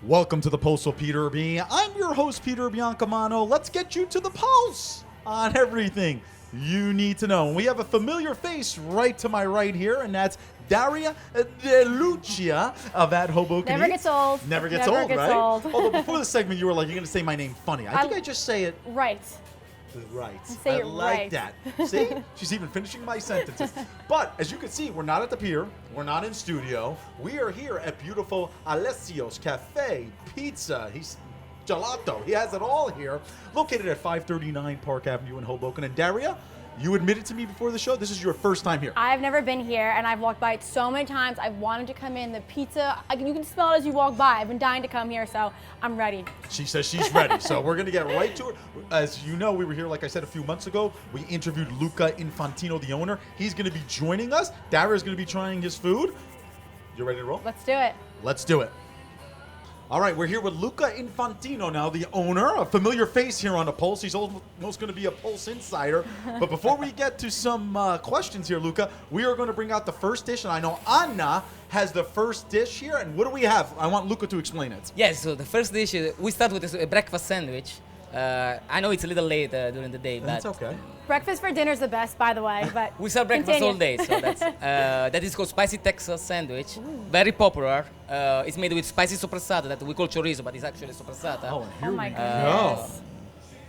Welcome to the Pulse with Peter B. I'm your host, Peter Biancamano. Let's get you to the pulse on everything you need to know. And we have a familiar face right to my right here, and that's Daria De Lucia of At Hoboken. Never gets old. Never gets old, right? Although before the segment, you were like, you're going to say my name funny. I think I just say it right. Right. Say I it like right. that. See? She's even finishing my sentences. But as you can see, we're not at the pier. We're not in studio. We are here at beautiful Alessio's Cafe, Pizza. He's gelato. He has it all here. Located at 539 Park Avenue in Hoboken. And Daria, you admitted to me before the show, this is your first time here. I've never been here, and I've walked by it so many times. I've wanted to come in. The pizza, you can smell it as you walk by. I've been dying to come here, so I'm ready. She says she's ready, so we're going to get right to it. As you know, we were here, like I said, a few months ago. We interviewed Luca Infantino, the owner. He's going to be joining us. Daria's going to be trying his food. You ready to roll? Let's do it. Let's do it. All right, we're here with Luca Infantino now, the owner, a familiar face here on the Pulse. He's almost going to be a Pulse insider. But before we get to some questions here, Luca, we are going to bring out the first dish. And I know Anna has the first dish here. And what do we have? I want Luca to explain it. Yes, so the first dish, we start with a breakfast sandwich. I know it's a little late during the day, but That's okay. Breakfast for dinner is the best, by the way. But we serve breakfast all day. So that's that is called spicy Texas sandwich. Very popular. It's made with spicy sopressata that we call chorizo, but it's actually sopressata. Oh, and here my we goodness.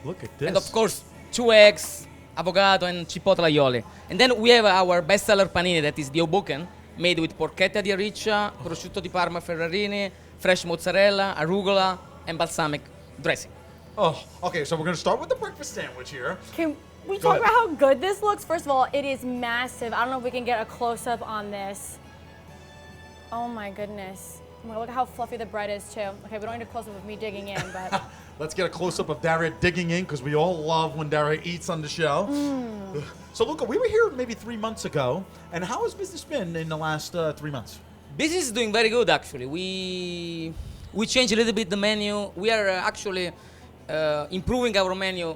go. Look at this. And of course, 2 eggs, avocado, and chipotle aioli. And then we have our bestseller panini that is the Hoboken, made with porchetta di riccia, prosciutto di Parma Ferrarini, fresh mozzarella, arugula, and balsamic dressing. Oh, okay, so we're going to start with the breakfast sandwich here. Can we Go talk ahead. about how good this looks? First of all, it is massive. I don't know if we can get a close-up on this. Oh my goodness. Oh my God, look at how fluffy the bread is too. Okay, we don't need a close-up of me digging in, but Let's get a close-up of Daria digging in, because we all love when Daria eats on the show. So, Luca, we were here maybe 3 months ago, and how has business been in the last 3 months? Business is doing very good, actually. We changed a little bit the menu. We are actually improving our menu.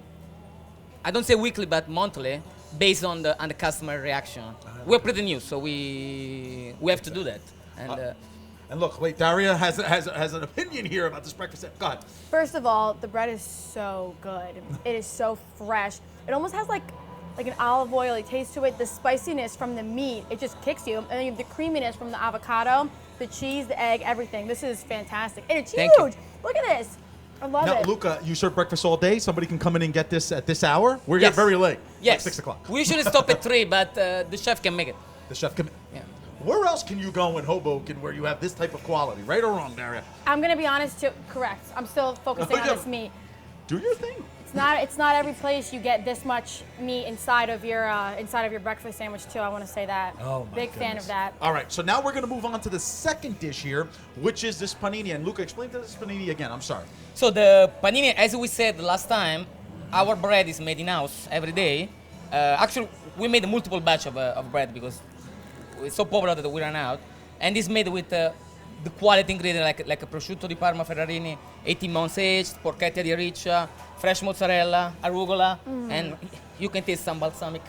I don't say weekly, but monthly, based on the customer reaction. We're pretty new, so we have to do that. And look, wait, Daria has an opinion here about this breakfast sandwich. Go ahead. first of all, the bread is so good. It is so fresh. It almost has like an olive oily taste to it. The spiciness from the meat, it just kicks you. And then you have the creaminess from the avocado, the cheese, the egg, everything. This is fantastic. And it's Thank huge. you. Look at this. I love Now, it. Luca, you serve breakfast all day? Somebody can come in and get this at this hour? We're here Yes. very late. Yes. Like 6 o'clock. We usually stop at 3, but the chef can make it. The chef come in. Yeah. Where else can you go in Hoboken where you have this type of quality? Right or wrong, Daria? I'm gonna be honest too. Correct. I'm still focusing on Yeah. this meat. Do your thing. It's not every place you get this much meat inside of your breakfast sandwich too. I want to say that. Oh, my Big fan goodness. of that. All right, so now we're going to move on to the second dish here, which is this panini. And Luca, explain to this panini again. I'm sorry. So the panini, as we said last time, our bread is made in house every day. Actually, we made a multiple batch of bread because it's so popular that we ran out. And it's made with the quality ingredient like a prosciutto di Parma Ferrarini, 18 months aged, porchetta di riccia, fresh mozzarella, arugula, and you can taste some balsamic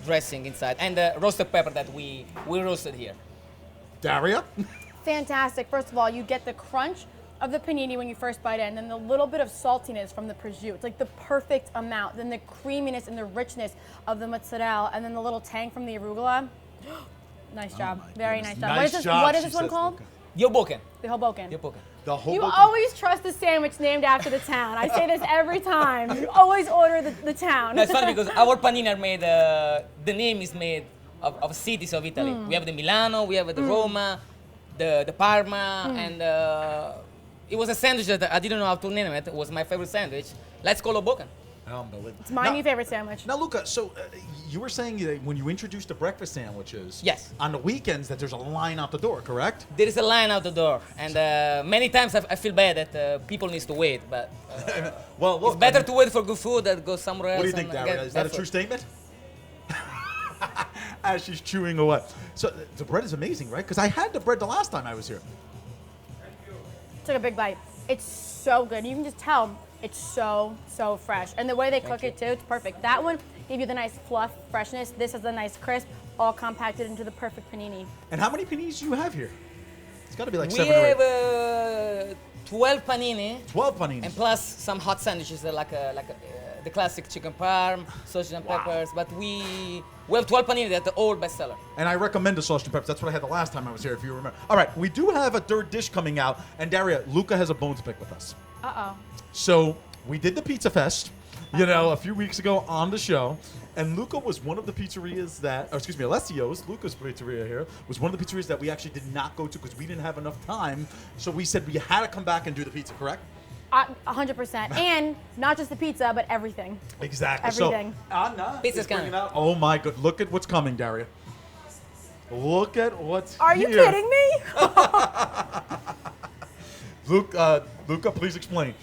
dressing inside, and the roasted pepper that we roasted here. Daria? Fantastic. First of all, you get the crunch of the panini when you first bite it, and then the little bit of saltiness from the prosciutto. It's like the perfect amount. Then the creaminess and the richness of the mozzarella, and then the little tang from the arugula. Nice job. my Very goodness. nice job. Nice job, What is she this one says, called? Luca. The Hoboken. The Hoboken. The Hoboken. The You Hoboken. always trust the sandwich named after the town. I say this every time. You always order the town. No, it's funny because our panini are made, the name is made of cities of Italy. We have the Milano, we have the Roma, the Parma, and it was a sandwich that I didn't know how to name it. It was my favorite sandwich. Let's call Hoboken. Unbelievable. It's my new favorite sandwich. Now, Luca, so you were saying that when you introduced the breakfast sandwiches, Yes. on the weekends that there's a line out the door, correct? There is a line out the door, and many times I feel bad that people need to wait, but Well, look, it's better I mean, to wait for good food than go somewhere else. What do you think, and Daria? get Is that a bad true food. statement? As she's chewing away. So the bread is amazing, right? Because I had the bread the last time I was here. Took a big bite. It's so good. You can just tell it's so fresh. And the way they cook it too, it's perfect. That one gave you the nice fluff, freshness. This is the nice crisp, all compacted into the perfect panini. And how many paninis do you have here? It's got to be like We 7 or 8. have 12 panini. 12 paninis. And plus some hot sandwiches, the classic chicken parm, sausage and peppers. But we have 12 panini that are all bestseller. And I recommend the sausage and peppers. That's what I had the last time I was here, if you remember. All right, we do have a third dish coming out. And Daria, Luca has a bone to pick with us. Uh-oh. So we did the Pizza Fest, a few weeks ago on the show. And Luca was one of the pizzerias Alessio's, Luca's pizzeria here, was one of the pizzerias that we actually did not go to because we didn't have enough time. So we said we had to come back and do the pizza, correct? 100%. And not just the pizza, but everything. Exactly. Everything. So Anna Pizza's is bringing coming. out. Oh my God! Look at what's coming, Daria. Look at what's Are you here. kidding me? Luca, please explain.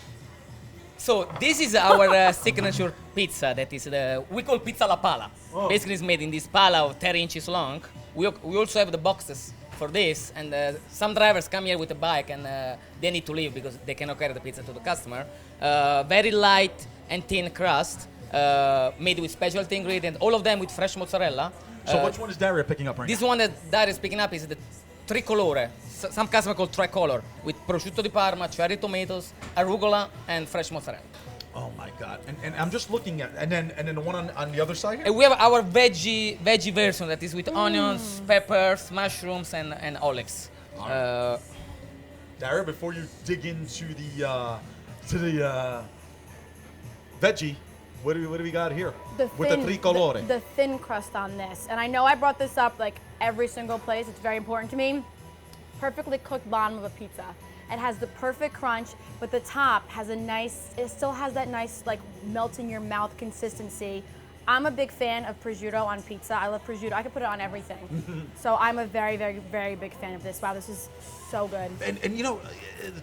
So this is our signature pizza that is we call pizza alla pala. Oh. Basically, it's made in this pala of 30 inches long. We also have the boxes for this, and some drivers come here with a bike and they need to leave because they cannot carry the pizza to the customer. Very light and thin crust, made with specialty ingredients, all of them with fresh mozzarella. So which one is Daria picking up right This now? one that Daria is picking up is the tricolore. Some customer call tricolor, with prosciutto di Parma, cherry tomatoes, arugula, and fresh mozzarella. Oh my God! And I'm just looking at, and then the one on the other side here. And we have our veggie version that is with onions, peppers, mushrooms, and olives. Daria, before you dig into the veggie, what do we got here? With the tricolore. The thin crust on this. And I know I brought this up like every single place. It's very important to me. Perfectly cooked bottom of a pizza. It has the perfect crunch, but the top has it still has that nice like melt in your mouth consistency. I'm a big fan of prosciutto on pizza. I love prosciutto. I could put it on everything. So I'm a very, very, very big fan of this. Wow, this is so good. And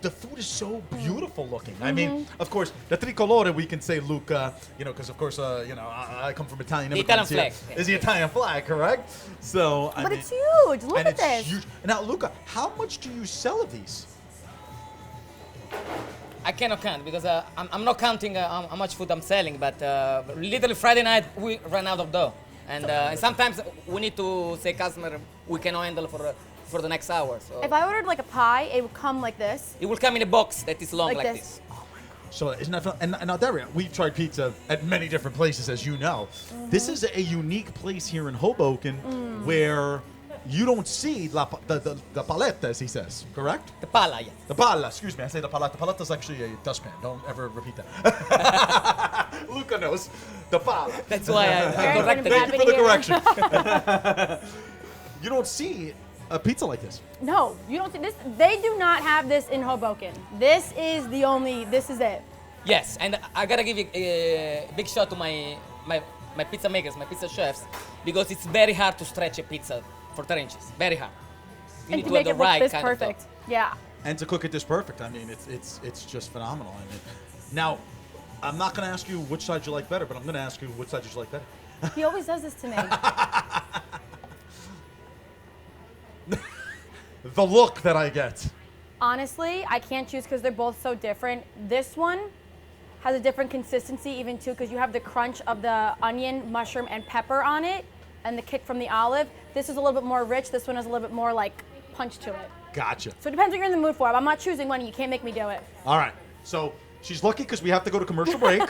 the food is so beautiful looking. I mean, of course, the tricolore, we can say, Luca, because of course, I come from Italian. The Italian flag. Is the Italian flag, correct? So, But it's huge. Look at this. Huge. Now, Luca, how much do you sell of these? I cannot count because I'm not counting how much food I'm selling, but literally Friday night we ran out of dough. And sometimes we need to say customer we cannot handle for the next hour. So If I ordered like a pie, it would come like this. it will come in a box that is long like this. So isn't that fun? And now, Daria, we've tried pizza at many different places, as you know. This is a unique place here in Hoboken where you don't see the paletta, as he says, correct? The pala, yeah. The palla, excuse me, I say the paletta. Paletta is actually a dustpan. Don't ever repeat that. Luca knows. The palla. That's why I Aaron's corrected gonna Thank be it. you for the Bad correction. You don't see a pizza like this. No, you don't see this. They do not have this in Hoboken. This is it. Yes, and I gotta give you a big shout to my pizza makers, my pizza chefs, because it's very hard to stretch a pizza for 30 inches. Very hard. You And need to to make have it the look right this kind of perfect. dough. Yeah. And to cook it this perfect, I mean, it's just phenomenal. I mean, now, I'm not going to ask you which side you like better, but I'm going to ask you which side you like better. He always does this to me. The look that I get. Honestly, I can't choose because they're both so different. This one has a different consistency even too because you have the crunch of the onion, mushroom, and pepper on it and the kick from the olive. This is a little bit more rich. This one has a little bit more like punch to it. Gotcha. So it depends what you're in the mood for. I'm not choosing one. You can't make me do it. All right. So she's lucky because we have to go to commercial break.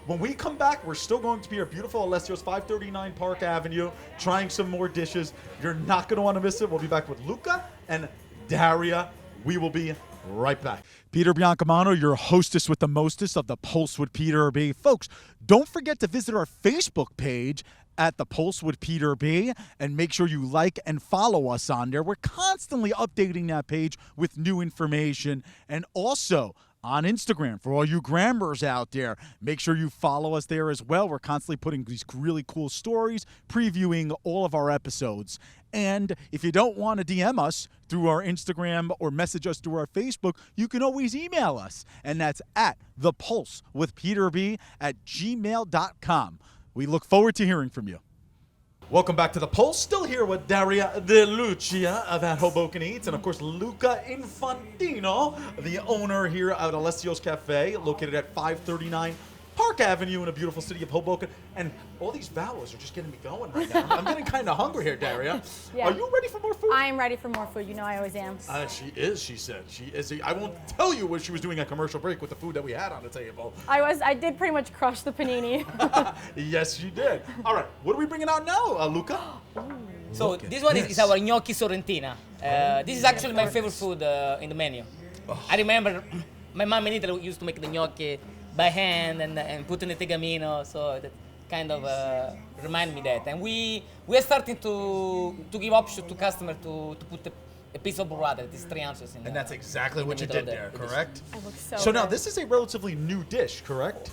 When we come back, we're still going to be at beautiful Alessio's, 539 Park Avenue, trying some more dishes. You're not going to want to miss it. We'll be back with Luca and Daria. We will be right back. Peter Biancamano, your hostess with the mostest of The Pulse with Peter B. Folks, don't forget to visit our Facebook page at The Pulse with Peter B. and make sure you like and follow us on there. We're constantly updating that page with new information. And also on Instagram, for all you grammars out there, make sure you follow us there as well. We're constantly putting these really cool stories, previewing all of our episodes. And if you don't want to DM us through our Instagram or message us through our Facebook, you can always email us. And that's at thepulsewithpeterb@gmail.com. We look forward to hearing from you. Welcome back to The Pulse. Still here with Daria De Lucia of At Hoboken Eats, and of course Luca Infantino, the owner here at Alessio's Cafe, located at 539 Park Park Avenue in a beautiful city of Hoboken, and all these vowels are just getting me going right now. I'm getting kind of hungry here, Daria. Yeah. Are you ready for more food? I am ready for more food. You know I always am. She is, she said. She is. I won't tell you what she was doing at commercial break with the food that we had on the table. I did pretty much crush the panini. Yes, she did. All right, what are we bringing out now, Luca? So Look at this one this. is our gnocchi sorrentina. This is actually my favorite food in the menu. I remember my mom in Italy used to make the gnocchi by hand and put in the tegamino, so that kind of remind me that. And we are starting to give option to customer to put a piece of burrata that is 3 ounces in. And that's exactly what you middle did of there, the correct? It looks so So now good. this is a relatively new dish, correct,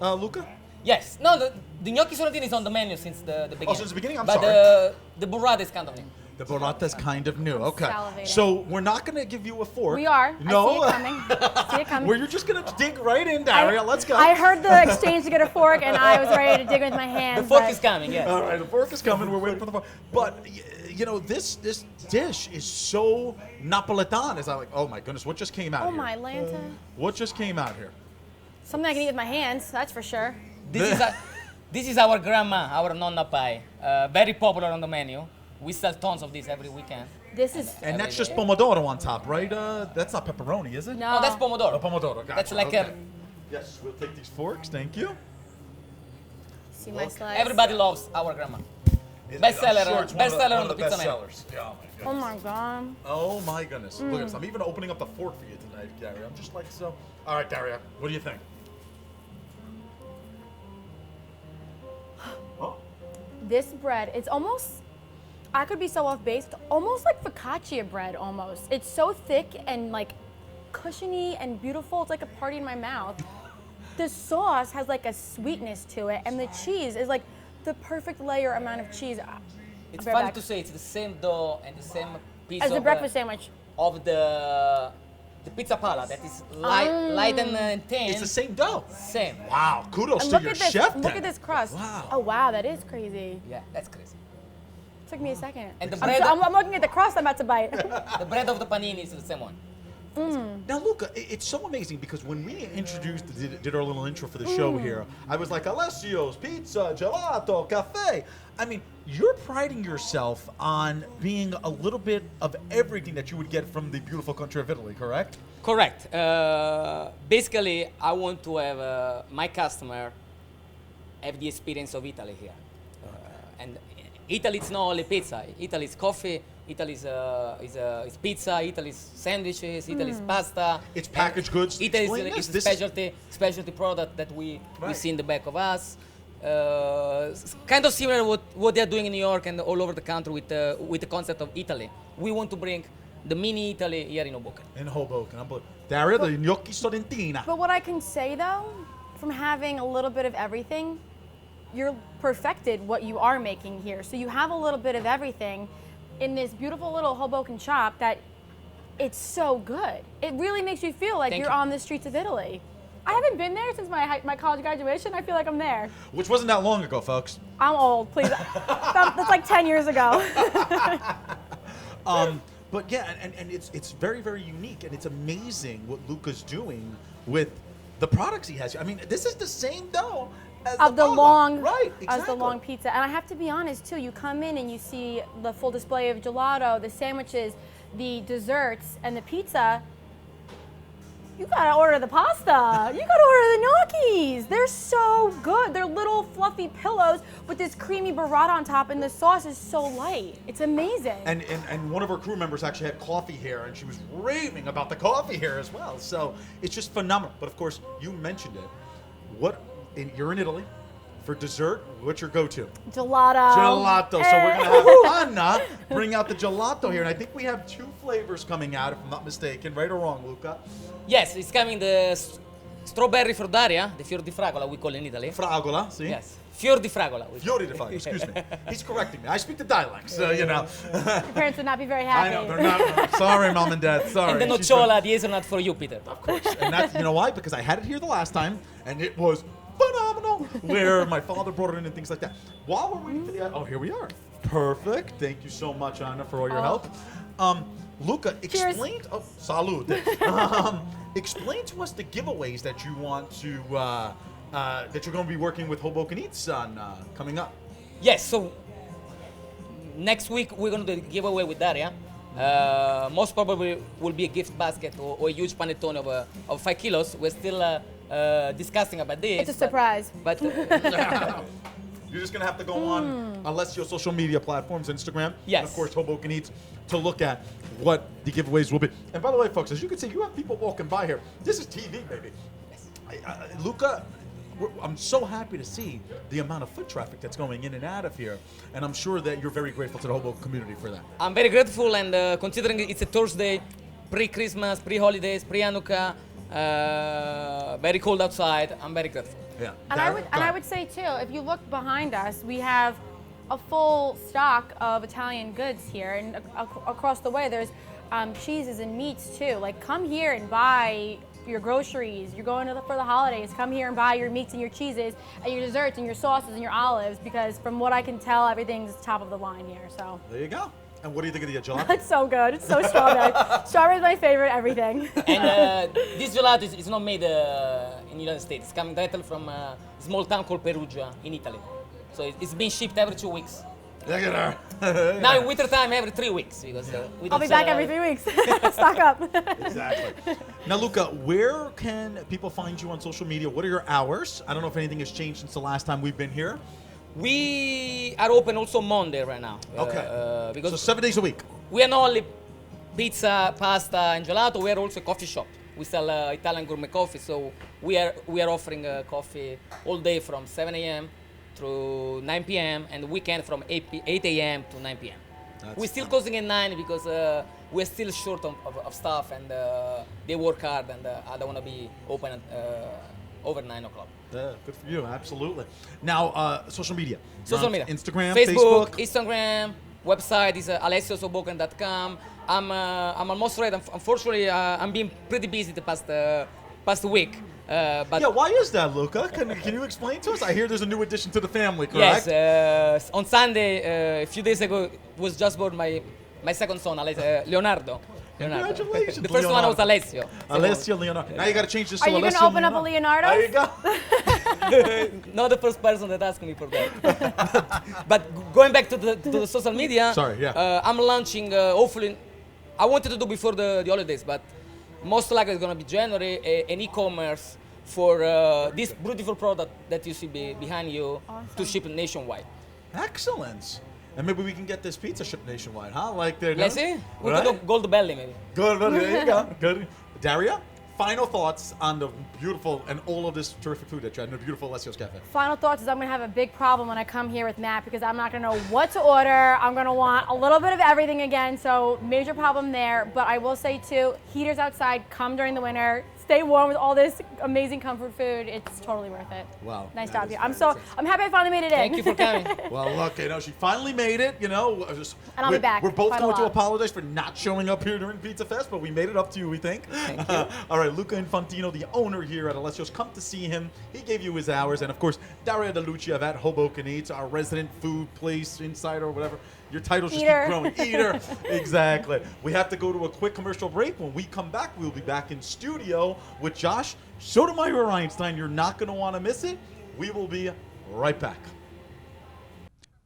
Luca? Yes. No, the gnocchi sorrentina is on the menu since the beginning. since the beginning? I'm but sorry. the burrata is kind of new. The burrata is kind of new. Okay. Salivating. So we're not going to give you a fork. We are. No. I see it coming. See it coming. Where you're just going to dig right in, Daria. Let's go. I heard the exchange to get a fork, and I was ready to dig with my hands. The fork but- is coming. Yes. All right, the fork is coming. We're waiting for the fork. But you know, this dish is so Napolitan. Is like, oh my goodness, what just came out Oh here? my Lanta. What just came out here? Something I can eat with my hands, that's for sure. This is our grandma, our nonna pie. Very popular on the menu. We sell tons of this every weekend. This is And that's Every just day. pomodoro on top, right? That's not pepperoni, is it? no. Oh, that's pomodoro. Oh, pomodoro. Gotcha. That's like okay. Yes, we'll take these forks. Thank you. See my slice. everybody loves our grandma. I'm Bestseller, sure it's one of bestseller on one of the pizza menu. bestsellers. Yeah, Oh my god. Oh my goodness. Look at this. I'm even opening up the fork for you tonight, Daria. I'm just like so. All right, Daria, what do you think? Oh, This bread, it's almost, I could be so off base, it's almost like focaccia bread almost. It's so thick and like cushiony and beautiful. It's like a party in my mouth. The sauce has like a sweetness to it, and the cheese is like the perfect layer amount of cheese. It's I'll be right funny back. to say it's the same dough and the same piece As of a breakfast sandwich. of the pizza pala that is light and thin. it's the same dough. Same. Wow, kudos And to look your at this, chef. look then. at this crust. Wow. Oh wow, that is crazy. Yeah, that's crazy. Took me a second. And the I'm, bread- I'm looking at the crust I'm about to bite. The bread of the panini is the same one. Now, Luca, it's so amazing because when we introduced, did our little intro for the show here, I was like, Alessio's, pizza, gelato, cafe. I mean, you're priding yourself on being a little bit of everything that you would get from the beautiful country of Italy, correct? Correct. Basically, I want to have my customer have the experience of Italy here. And Italy is not only pizza. Italy is coffee. Italy is pizza. Italy is sandwiches. Italy is pasta. It's packaged goods. Italy Explain is this. a This is- specialty product that we Right. see in the back of us. Kind of similar to what they're doing in New York and all over the country with the concept of Italy. We want to bring the mini Italy here in Hoboken. In Hoboken. Daria, the gnocchi sorrentina. But what I can say though, from having a little bit of everything, you're perfected what you are making here. So you have a little bit of everything in this beautiful little Hoboken shop that it's so good. It really makes you feel like Thank you're you. on the streets of Italy. I haven't been there since my college graduation. I feel like I'm there. Which wasn't that long ago, folks. I'm old, please. That's like 10 years ago. But yeah, and it's very, very unique, and it's amazing what Luca's doing with the products he has. I mean, this is the same dough as Of the pala, long, right? as Exactly. the long pizza. And I have to be honest too, you come in and you see the full display of gelato, the sandwiches, the desserts, and the pizza. You gotta order the pasta. You gotta order the gnocchis. They're so good. They're little fluffy pillows with this creamy burrata on top, and the sauce is so light. It's amazing. And one of our crew members actually had coffee here, and she was raving about the coffee here as well. So it's just phenomenal. But of course, you mentioned it. You're in Italy. For dessert, what's your go-to? Gelato. Gelato. So we're gonna have Anna bring out the gelato here, and I think we have 2 flavors coming out, if I'm not mistaken. Right or wrong, Luca? Yes, it's coming the strawberry frutaria, the fior di fragola we call in Italy. Fragola, see? Yes, fior di fragola. Fiori di fragola, excuse me. He's correcting me. I speak the dialect, so you know. Your parents would not be very I happy. know, they're not. Sorry, Mom and Dad, sorry. And the She's nocciola, the hazelnut for you, Peter. Of course. And that's, you know why? Because I had it here the last time, and it was phenomenal, where my father brought it in and things like that. While we're waiting for the... Oh, here we are. Perfect. Thank you so much, Anna, for all your help. Luca, explain... Oh, salute. Explain to us the giveaways that you want to that you're going to be working with Hoboken Eats on coming up. Yes, so next week we're going to do a giveaway with Daria. Most probably will be a gift basket or a huge panettone of 5 kilos. We're still discussing about this. It's a surprise. But You're just going to have to go on Alessio's social media platforms, Instagram, Yes. and of course Hoboken Eats, to look at what the giveaways will be. And by the way, folks, as you can see, you have people walking by here. This is TV, baby. Luca, I'm so happy to see the amount of foot traffic that's going in and out of here, and I'm sure that you're very grateful to the Hoboken community for that. I'm very grateful, and considering it's a Thursday, pre-Christmas, pre-holidays, pre-Hanukkah, very cold outside, I'm very grateful. Yeah. And I would say too, if you look behind us, we have a full stock of Italian goods here, and across the way there's cheeses and meats too. Like, come here and buy your groceries. You're going for the holidays. Come here and buy your meats and your cheeses and your desserts and your sauces and your olives, because from what I can tell, everything's top of the line here. So there you go. And what do you think of the gelato? it's so good. It's so strawberry. Strawberry is my favorite. Everything. And this gelato is not made in the United States. It's coming directly from a small town called Perugia in Italy. So it's been shipped every 2 weeks. Look at her. Now in winter time, every 3 weeks, because we I'll don't be sell back every 3 weeks. Stock up. Exactly. Now, Luca, where can people find you on social media? What are your hours? I don't know if anything has changed since the last time we've been here. We are open also Monday right now. Okay. Because So 7 days a week. we are not only pizza, pasta, and gelato. We are also a coffee shop. We sell Italian gourmet coffee, so we are offering coffee all day from 7 a.m. through 9 p.m. and the weekend from 8 a.m. to 9 p.m. We're still closing at 9 because we're still short of staff, and they work hard, and I don't want to be open over 9 o'clock. Yeah, good for you. Absolutely. Now, social media. You're Social on media. Instagram, Facebook, Facebook. Instagram, website is alessiosoboken.com. I'm almost ready. Unfortunately, I'm being pretty busy the past week. But Yeah, why is that, Luca? Can you explain to us? I hear there's a new addition to the family, correct? yes, on Sunday, a few days ago, was just born my second son, Leonardo. Congratulations, The first one was Leonardo. Alessio. Alessio Leonardo. Now you got to change this Are to you Alessio gonna open up a Leonardo. Leonardo? There you go. Not the first person that asked me for that. But going back to the social media, Sorry, yeah. I'm launching, hopefully, I wanted to do before the holidays, but most likely it's going to be January, an e-commerce for this beautiful product that you see behind you to ship nationwide. Excellent. And maybe we can get this pizza shipped nationwide, huh? Like they're Let's see. We could do Gold Belly maybe. Good, there you go. Good. Daria, final thoughts on the beautiful and all of this terrific food that you had in the beautiful Alessio's Cafe. Final thoughts is I'm gonna have a big problem when I come here with Matt, because I'm not gonna know what to order. I'm gonna want a little bit of everything again, so major problem there. But I will say too, heaters outside, come during the winter. Stay warm with all this amazing comfort food. It's totally worth it. Wow. Nice that job, is you. fantastic. I'm happy I finally made it in. Thank you for coming. Well, look, she finally made it, And I'll be back We're both quite a going to lot. apologize for not showing up here during Pizza Fest, but we made it up to you, we think. Thank you. All right, Luca Infantino, the owner here at Alessio's, come to see him. He gave you his hours. And, of course, Daria DeLucia of at Hoboken Eats, our resident food place, insider, or whatever. Your titles just keep Eater. growing. Eater. Exactly. We have to go to a quick commercial break. When we come back, we'll be back in studio with Josh Sotomayor Einstein. You're not going to want to miss it. We will be right back.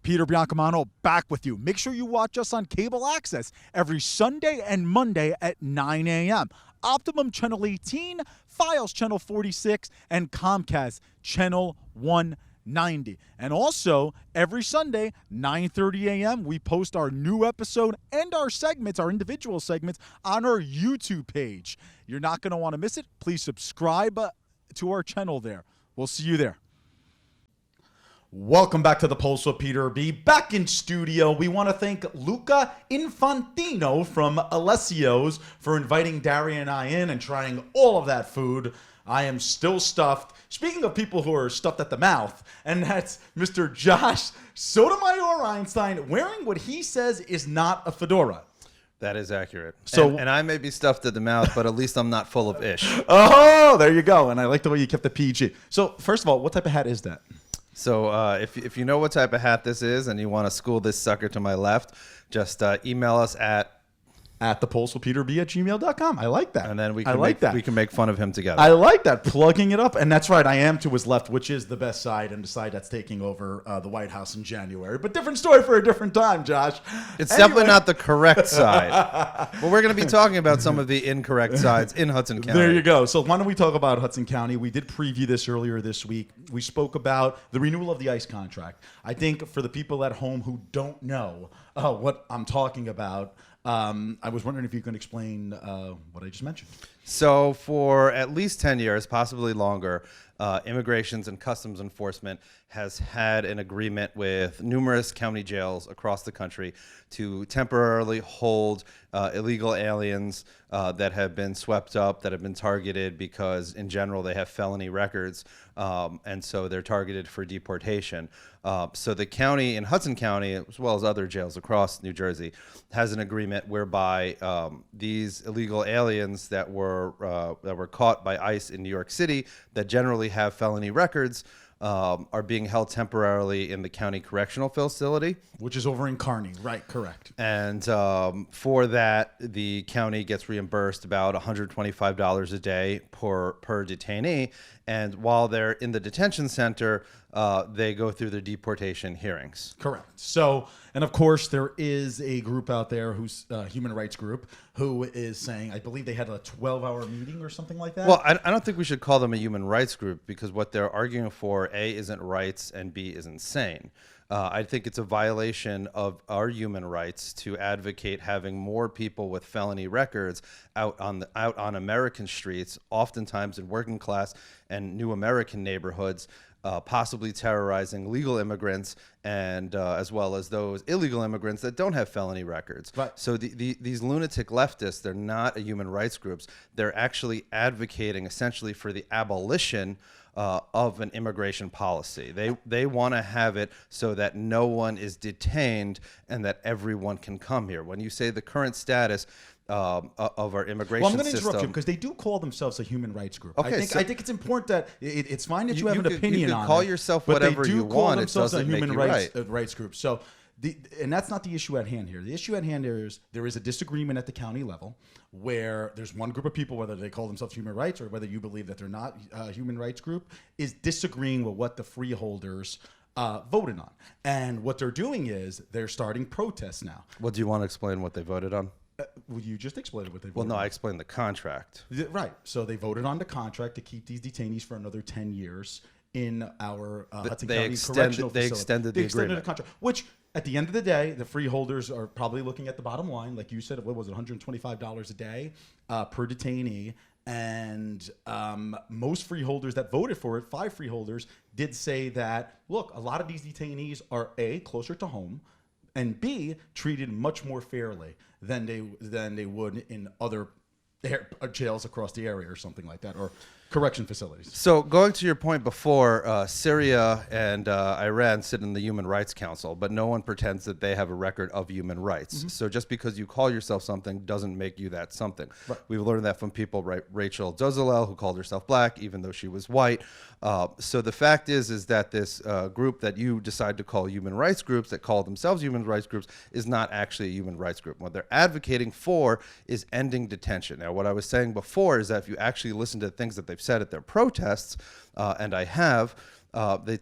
Peter Biancamano back with you. Make sure you watch us on cable access every Sunday and Monday at 9 a.m. Optimum Channel 18, FIOS Channel 46, and Comcast Channel 190. And also, every Sunday, 9:30 a.m., we post our new episode and our segments, our individual segments, on our YouTube page. You're not going to want to miss it. Please subscribe to our channel there. We'll see you there. Welcome back to the Pulse with Peter B. Back in studio, we want to thank Luca Infantino from Alessio's for inviting Daria and I in and trying all of that food. I am still stuffed. Speaking of people who are stuffed at the mouth, and that's Mr. Josh Sotomayor Einstein wearing what he says is not a fedora. That is accurate. So- and I may be stuffed at the mouth, but at least I'm not full of ish. Oh, there you go. And I like the way you kept the PG. So, first of all, what type of hat is that? So if you know what type of hat this is and you want to school this sucker to my left, just email us at at thepulsewithpeterb@gmail.com. I like that. And then we I can like that. we can make fun of him together. I like that, plugging it up. And that's right, I am to his left, which is the best side and the side that's taking over the White House in January. But different story for a different time, Josh. It's definitely not the correct side. But we're going to be talking about some of the incorrect sides in Hudson County. There you go. So why don't we talk about Hudson County? We did preview this earlier this week. We spoke about the renewal of the ICE contract. I think for the people at home who don't know what I'm talking about, I was wondering if you can explain what I just mentioned. So for at least 10 years, possibly longer, Immigrations and Customs Enforcement has had an agreement with numerous county jails across the country to temporarily hold illegal aliens that have been swept up, that have been targeted because in general they have felony records, and so they're targeted for deportation. So the county in Hudson County, as well as other jails across New Jersey, has an agreement whereby these illegal aliens that were caught by ICE in New York City that generally have felony records are being held temporarily in the county correctional facility. Which is over in Kearney, right? Correct. And for that, the county gets reimbursed about $125 a day per detainee. And while they're in the detention center, they go through their deportation hearings. Correct. So, and of course, there is a group out there who's a human rights group who is saying, I believe they had a 12-hour meeting or something like that. Well, I don't think we should call them a human rights group because what they're arguing for, A, isn't rights and B, is insane. I think it's a violation of our human rights to advocate having more people with felony records out on American streets, oftentimes in working class and new American neighborhoods, possibly terrorizing legal immigrants and as well as those illegal immigrants that don't have felony records. Right. So these lunatic leftists, they're not a human rights groups. They're actually advocating essentially for the abolition of an immigration policy. They want to have it so that no one is detained and that everyone can come here. When you say the current status of our immigration system. Well, I'm going to interrupt you because they do call themselves a human rights group. Okay, I think it's important that it's fine that you have an opinion you can on call it, yourself but whatever they do you call want. It themselves doesn't a make human you rights, right. rights group. So, and that's not the issue at hand here. The issue at hand is there is a disagreement at the county level where there's one group of people, whether they call themselves human rights or whether you believe that they're not a human rights group, is disagreeing with what the freeholders voted on. And what they're doing is they're starting protests now. Well, do you want to explain what they voted on? Well, you just explained what they Well, voted no, on. I explained the contract. Right. So they voted on the contract to keep these detainees for another 10 years in our Hudson County Correctional Facility. They extended the agreement. Contract, which at the end of the day, the freeholders are probably looking at the bottom line. Like you said, what was it, $125 a day per detainee. And most freeholders that voted for it, 5 freeholders, did say that, look, a lot of these detainees are A, closer to home, and B, treated much more fairly than they would in other jails across the area or something like that, or correction facilities. So going to your point before, Syria and Iran sit in the Human Rights Council, but no one pretends that they have a record of human rights. Mm-hmm. So just because you call yourself something doesn't make you that something. Right. We've learned that from people like Rachel Dolezal, who called herself black, even though she was white. So the fact is that this group that you decide to call human rights groups, that call themselves human rights groups, is not actually a human rights group. What they're advocating for is ending detention. Now, what I was saying before is that if you actually listen to the things that they've said at their protests, and I have, they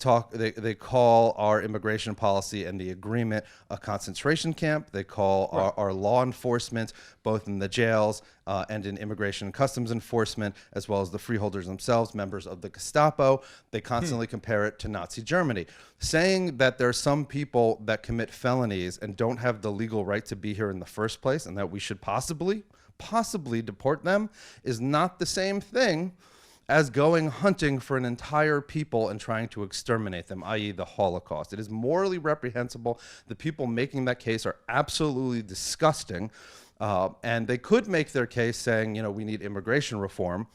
call our immigration policy and the agreement a concentration camp. They call our law enforcement, both in the jails and in immigration and customs enforcement, as well as the freeholders themselves, members of the Gestapo. They constantly compare it to Nazi Germany, saying that there are some people that commit felonies and don't have the legal right to be here in the first place, and that we should possibly deport them, is not the same thing as going hunting for an entire people and trying to exterminate them, i.e. the Holocaust. It is morally reprehensible. The people making that case are absolutely disgusting. And they could make their case saying, we need immigration reform.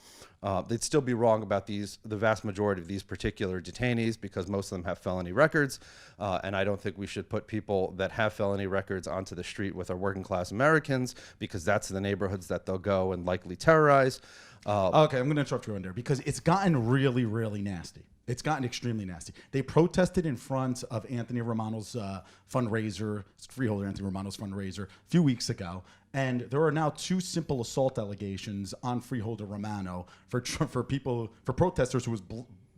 They'd still be wrong about the vast majority of these particular detainees because most of them have felony records. And I don't think we should put people that have felony records onto the street with our working class Americans because that's the neighborhoods that they'll go and likely terrorize. Okay, I'm going to interrupt you on there because it's gotten really, really nasty. It's gotten extremely nasty. They protested in front of Anthony Romano's fundraiser, freeholder Anthony Romano's fundraiser, a few weeks ago. And there are now 2 simple assault allegations on Freeholder Romano for protesters who was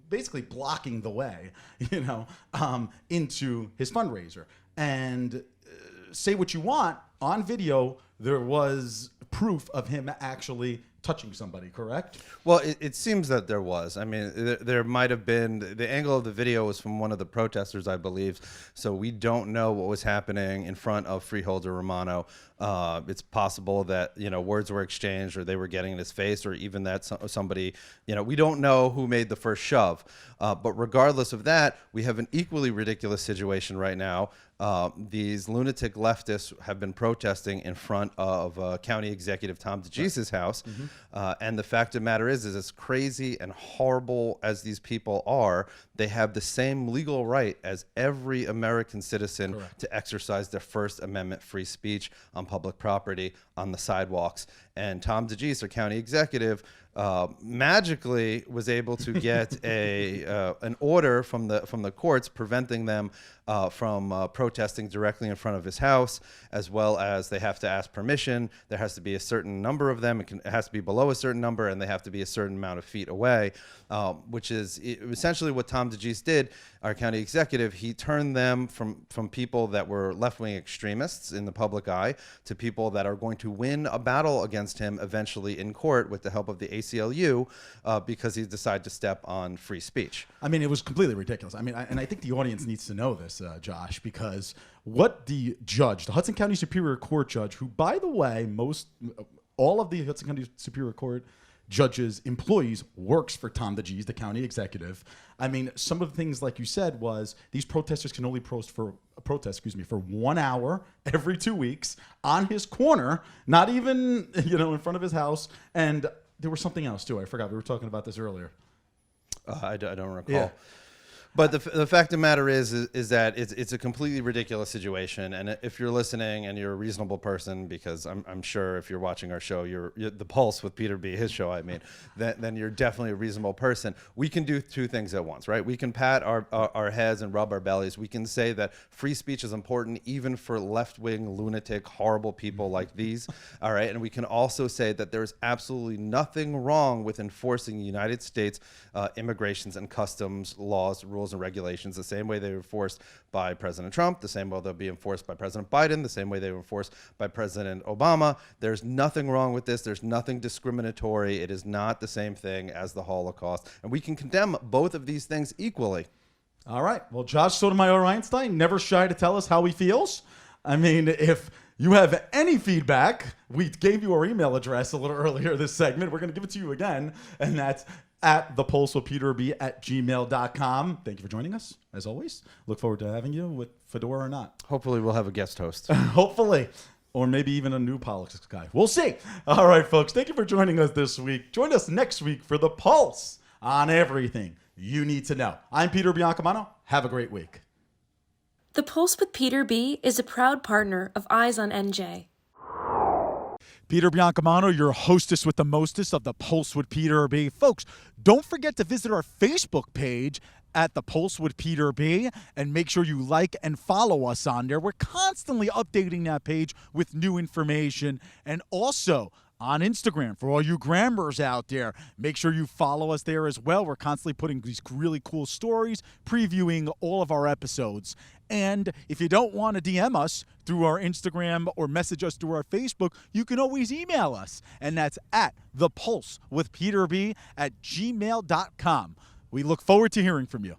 basically blocking the way, into his fundraiser. And say what you want, on video there was proof of him actually touching somebody, correct? Well, it seems that there was. I mean, there might have been, the angle of the video was from one of the protesters, I believe. So we don't know what was happening in front of Freeholder Romano. It's possible that, words were exchanged or they were getting in his face, or even that somebody, we don't know who made the first shove. But regardless of that, we have an equally ridiculous situation right now. These lunatic leftists have been protesting in front of County Executive Tom DeGise's house. And the fact of the matter is as crazy and horrible as these people are, they have the same legal right as every American citizen to exercise their First Amendment free speech on public property, on the sidewalks. And Tom DeGise, our county executive, magically was able to get an order from the courts preventing them from protesting directly in front of his house, as well as they have to ask permission. There has to be a certain number of them. It has to be below a certain number, and they have to be a certain amount of feet away, which is essentially what Tom DeGise did, our county executive. He turned them from people that were left-wing extremists in the public eye to people that are going to win a battle against him eventually in court with the help of the ACLU, because he decided to step on free speech. I mean, it was completely ridiculous. I mean, and I think the audience needs to know this, Josh, because what the judge, the Hudson County Superior Court judge, who, by the way, all of the Hudson County Superior Court judges' employees works for Tom DeGise, the county executive. I mean, some of the things, like you said, was these protesters can only protest for 1 hour every 2 weeks on his corner, not even, in front of his house. And there was something else too. I forgot. We were talking about this earlier. I don't recall. Yeah. But the fact of the matter is that it's a completely ridiculous situation. And if you're listening and you're a reasonable person, because I'm sure if you're watching our show, you're The Pulse with Peter B., his show, I mean, then you're definitely a reasonable person. We can do 2 things at once, right? We can pat our heads and rub our bellies. We can say that free speech is important even for left-wing, lunatic, horrible people like these, all right? And we can also say that there's absolutely nothing wrong with enforcing the United States immigrations and customs laws, rules, and regulations the same way they were enforced by President Trump, the same way they'll be enforced by President Biden, the same way they were enforced by President Obama. There's nothing wrong with this. There's nothing discriminatory. It is not the same thing as the Holocaust. And we can condemn both of these things equally. All right. Well, Josh Sotomayor Einstein, never shy to tell us how he feels. I mean, if you have any feedback, we gave you our email address a little earlier this segment. We're going to give it to you again, and that's at thepulsewithpeterb@gmail.com. Thank you for joining us, as always. Look forward to having you, with fedora or not. Hopefully we'll have a guest host. Hopefully. Or maybe even a new politics guy. We'll see. All right, folks. Thank you for joining us this week. Join us next week for The Pulse on everything you need to know. I'm Peter Biancamano. Have a great week. The Pulse with Peter B. is a proud partner of Eyes on NJ. Peter Biancamano, your hostess with the mostest of The Pulse with Peter B. Folks, don't forget to visit our Facebook page at The Pulse with Peter B. and make sure you like and follow us on there. We're constantly updating that page with new information. And also on Instagram, for all you grammars out there, make sure you follow us there as well. We're constantly putting these really cool stories, previewing all of our episodes. And if you don't want to DM us through our Instagram or message us through our Facebook, you can always email us. And that's at thepulsewithpeterb@gmail.com. We look forward to hearing from you.